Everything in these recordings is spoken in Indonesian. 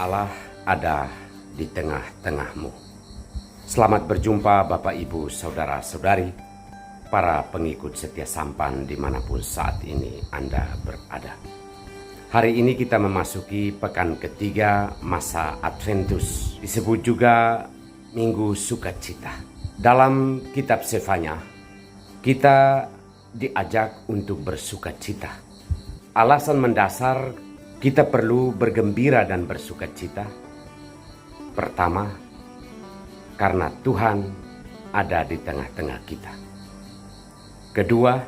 Allah ada di tengah-tengahmu. Selamat berjumpa Bapak Ibu Saudara-saudari, para pengikut setia sampan dimanapun saat ini Anda berada. Hari ini kita memasuki pekan ketiga masa Adventus, disebut juga Minggu Sukacita. Dalam kitab Sefanya, kita diajak untuk bersukacita. Alasan mendasar kita perlu bergembira dan bersukacita. Pertama, karena Tuhan ada di tengah-tengah kita. Kedua,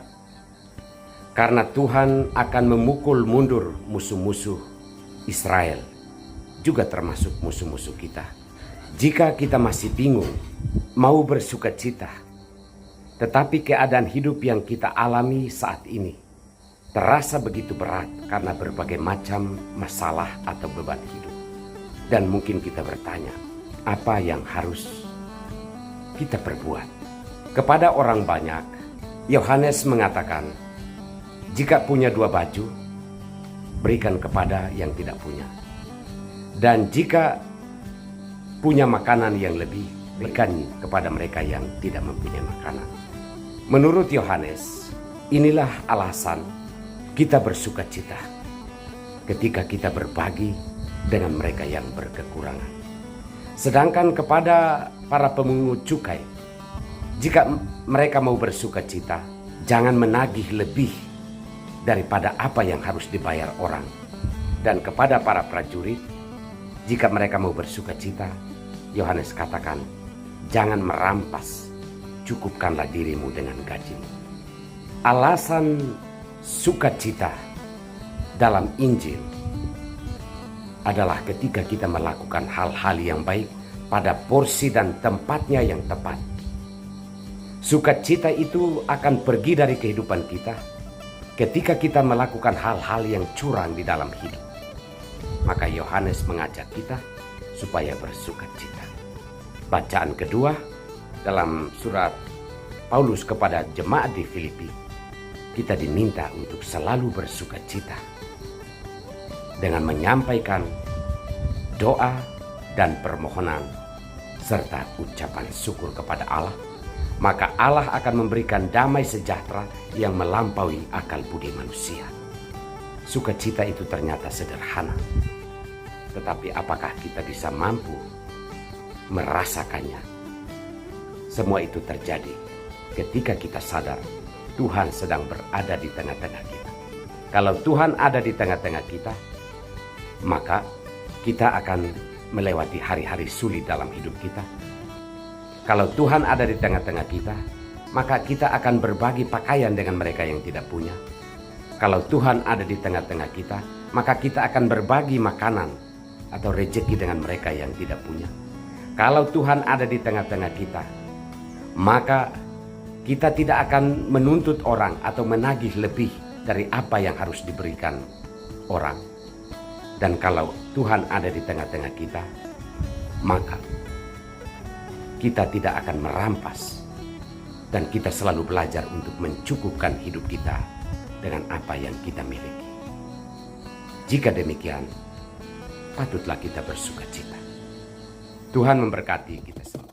karena Tuhan akan memukul mundur musuh-musuh Israel, juga termasuk musuh-musuh kita. Jika kita masih bingung mau bersukacita, tetapi keadaan hidup yang kita alami saat ini terasa begitu berat karena berbagai macam masalah atau beban hidup. Dan mungkin kita bertanya, apa yang harus kita perbuat? Kepada orang banyak, Yohanes mengatakan, jika punya 2 baju, berikan kepada yang tidak punya. Dan jika punya makanan yang lebih, berikan kepada mereka yang tidak mempunyai makanan. Menurut Yohanes, inilah alasan kita bersukacita ketika kita berbagi dengan mereka yang berkekurangan. Sedangkan kepada para pemungut cukai, jika mereka mau bersukacita, jangan menagih lebih daripada apa yang harus dibayar orang. Dan kepada para prajurit, jika mereka mau bersukacita, Yohanes katakan, jangan merampas, cukupkanlah dirimu dengan gajimu. Alasan sukacita dalam Injil adalah ketika kita melakukan hal-hal yang baik pada porsi dan tempatnya yang tepat. Sukacita itu akan pergi dari kehidupan kita ketika kita melakukan hal-hal yang curang di dalam hidup. Maka Yohanes mengajak kita supaya bersukacita. Bacaan kedua dalam surat Paulus kepada jemaat di Filipi, kita diminta untuk selalu bersukacita dengan menyampaikan doa dan permohonan serta ucapan syukur kepada Allah. Maka Allah akan memberikan damai sejahtera yang melampaui akal budi manusia. Sukacita itu ternyata sederhana, tetapi apakah kita bisa mampu merasakannya? Semua itu terjadi ketika kita sadar Tuhan sedang berada di tengah-tengah kita. Kalau Tuhan ada di tengah-tengah kita, maka kita akan melewati hari-hari sulit dalam hidup kita. Kalau Tuhan ada di tengah-tengah kita, maka kita akan berbagi pakaian dengan mereka yang tidak punya. Kalau Tuhan ada di tengah-tengah kita, maka kita akan berbagi makanan atau rezeki dengan mereka yang tidak punya. Kalau Tuhan ada di tengah-tengah kita, maka kita tidak akan menuntut orang atau menagih lebih dari apa yang harus diberikan orang. Dan kalau Tuhan ada di tengah-tengah kita, maka kita tidak akan merampas. Dan kita selalu belajar untuk mencukupkan hidup kita dengan apa yang kita miliki. Jika demikian, patutlah kita bersukacita. Tuhan memberkati kita semua.